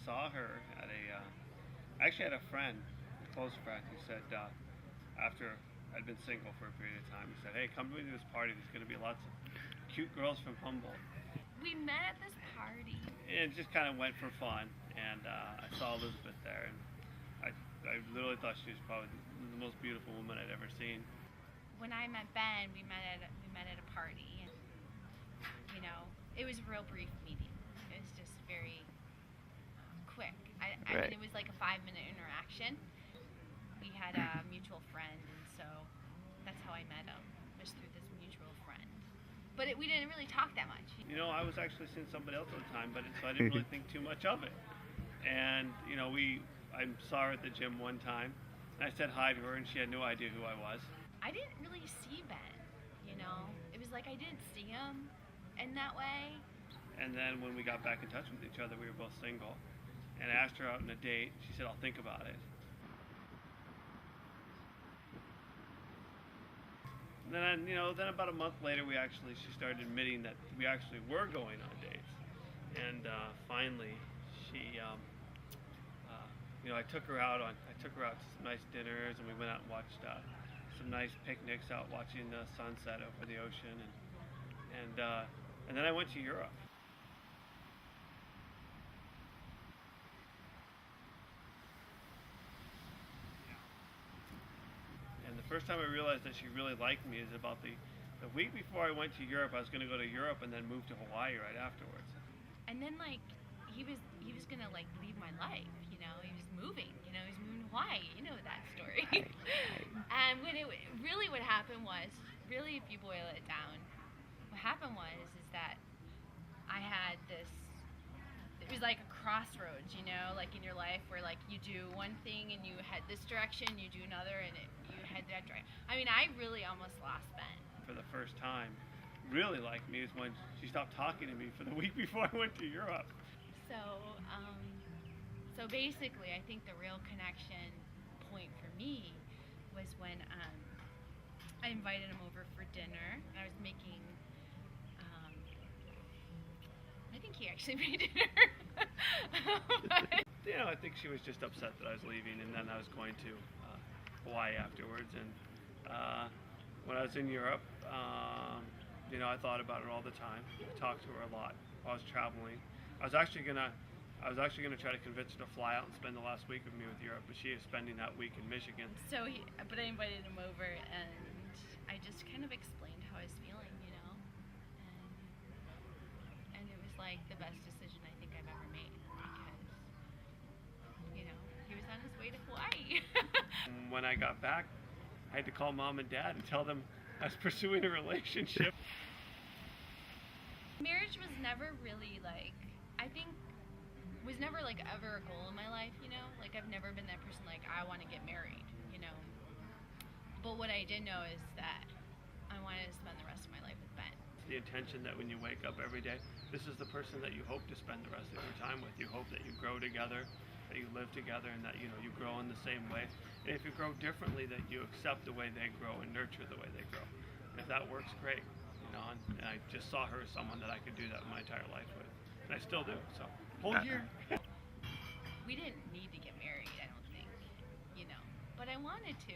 saw her at I actually had a friend, a close friend, who said after I'd been single for a period of time, he said, "Hey, come with me to this party. There's going to be lots of cute girls from Humboldt." We met at this party. And it just kind of went for fun, and I saw Elizabeth there, and I literally thought she was probably the most beautiful woman I'd ever seen. When I met Ben, we met at a party, and it was a real brief meeting. It was just very quick. I mean, it was like a 5-minute interaction. We had a mutual friend, and so that's how I met him, was through this mutual friend. But we didn't really talk that much. I was actually seeing somebody else at the time, so I didn't really think too much of it. And I saw her at the gym one time, and I said hi to her, and she had no idea who I was. I didn't really see Ben. It was like I didn't see him in that way. And then when we got back in touch with each other, we were both single, and I asked her out on a date. She said, "I'll think about it." And then about a month later, she started admitting that we actually were going on dates. And finally, I took her out to some nice dinners, and we went out and watched some nice picnics out watching the sunset over the ocean, and then I went to Europe. And the first time I realized that she really liked me is about the week before I went to Europe. I was going to go to Europe and then move to Hawaii right afterwards. And then he was gonna leave my life. He was moving. He was moving to Hawaii. You know that story. And what happened was, really, if you boil it down, what happened is that I had this. It was like a crossroads, like in your life where you do one thing and you head this direction, you do another, and you head that direction. I mean, I really almost lost Ben. For the first time, really liked me is when she stopped talking to me for the week before I went to Europe. So basically, I think the real connection point for me was when I invited him over for dinner. I was making. I think he actually made dinner. I think she was just upset that I was leaving, and then I was going to Hawaii afterwards. And when I was in Europe, I thought about her all the time. I talked to her a lot while I was traveling. I was actually gonna try to convince her to fly out and spend the last week with me with Europe, but she was spending that week in Michigan. But I invited him over, and I just kind of explained how I was feeling, and it was like the best decision I think I've ever made, because he was on his way to Hawaii. When I got back, I had to call Mom and Dad and tell them I was pursuing a relationship. Marriage was never really was never ever a goal in my life, I've never been that person I want to get married, But what I did know is that I wanted to spend the rest of my life with Ben. The intention that when you wake up every day, this is the person that you hope to spend the rest of your time with. You hope that you grow together, that you live together, and that you grow in the same way. And if you grow differently, that you accept the way they grow and nurture the way they grow. And if that works, great. And I just saw her as someone that I could do that my entire life with, and I still do. So whole year. We didn't need to get married, I don't think, but I wanted to.